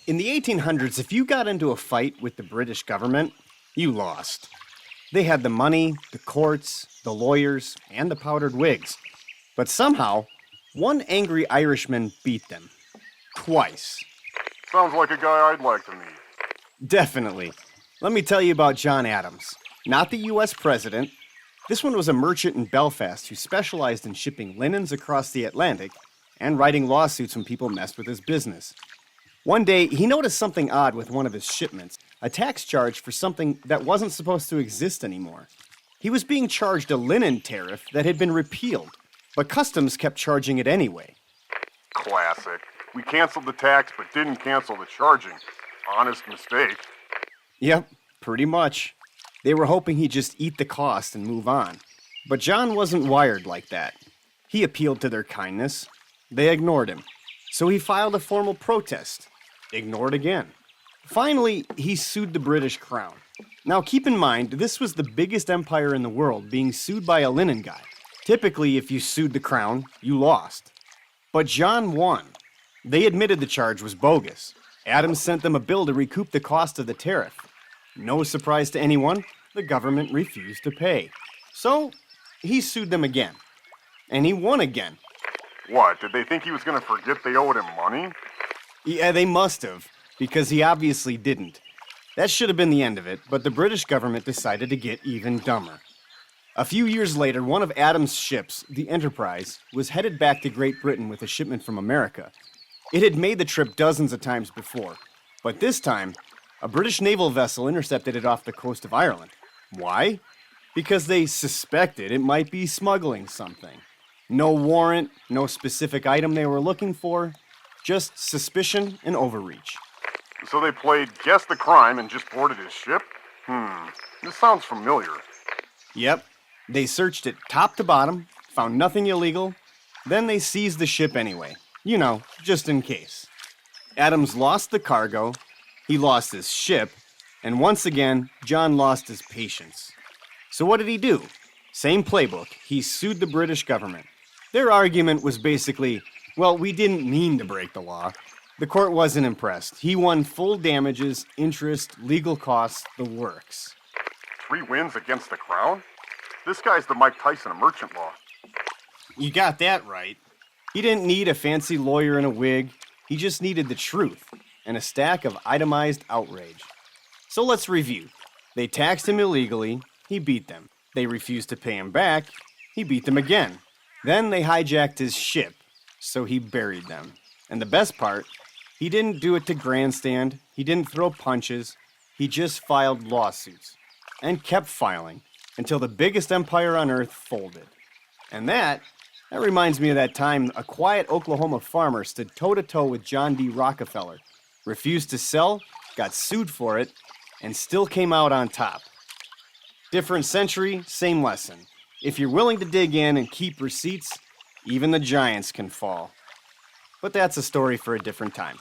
In the 1800s, if you got into a fight with the British government, you lost. They had the money, the courts, the lawyers, and the powdered wigs. But somehow, one angry Irishman beat them. Twice. Sounds like a guy I'd like to meet. Definitely. Let me tell you about John Adams. Not the US president. This one was a merchant in Belfast who specialized in shipping linens across the Atlantic and writing lawsuits when people messed with his business. One day, he noticed something odd with one of his shipments, a tax charge for something that wasn't supposed to exist anymore. He was being charged a linen tariff that had been repealed, but customs kept charging it anyway. Classic. We canceled the tax but didn't cancel the charging. Honest mistake. Yep, pretty much. They were hoping he'd just eat the cost and move on. But John wasn't wired like that. He appealed to their kindness. They ignored him. So he filed a formal protest. Ignored again. Finally, he sued the British Crown. Now keep in mind, this was the biggest empire in the world being sued by a linen guy. Typically, if you sued the Crown, you lost. But John won. They admitted the charge was bogus. Adams sent them a bill to recoup the cost of the tariff. No surprise to anyone, the government refused to pay. So, he sued them again. And he won again. What, did they think he was going to forget they owed him money? Yeah, they must have, because he obviously didn't. That should have been the end of it, but the British government decided to get even dumber. A few years later, one of Adams' ships, the Enterprise, was headed back to Great Britain with a shipment from America. It had made the trip dozens of times before, but this time, a British naval vessel intercepted it off the coast of Ireland. Why? Because they suspected it might be smuggling something. No warrant, no specific item they were looking for, just suspicion and overreach. So they played guess the crime and just boarded his ship? This sounds familiar. Yep. They searched it top to bottom, found nothing illegal, then they seized the ship anyway. You know, just in case. Adams lost the cargo, he lost his ship, and once again, John lost his patience. So what did he do? Same playbook. He sued the British government. Their argument was basically, well, we didn't mean to break the law. The court wasn't impressed. He won full damages, interest, legal costs, the works. 3 wins against the Crown? This guy's the Mike Tyson of merchant law. You got that right. He didn't need a fancy lawyer in a wig. He just needed the truth and a stack of itemized outrage. So let's review. They taxed him illegally. He beat them. They refused to pay him back. He beat them again. Then they hijacked his ship, so he buried them. And the best part, he didn't do it to grandstand. He didn't throw punches. He just filed lawsuits and kept filing until the biggest empire on earth folded. And that reminds me of that time a quiet Oklahoma farmer stood toe-to-toe with John D. Rockefeller, refused to sell, got sued for it, and still came out on top. Different century, same lesson. If you're willing to dig in and keep receipts, even the giants can fall. But that's a story for a different time.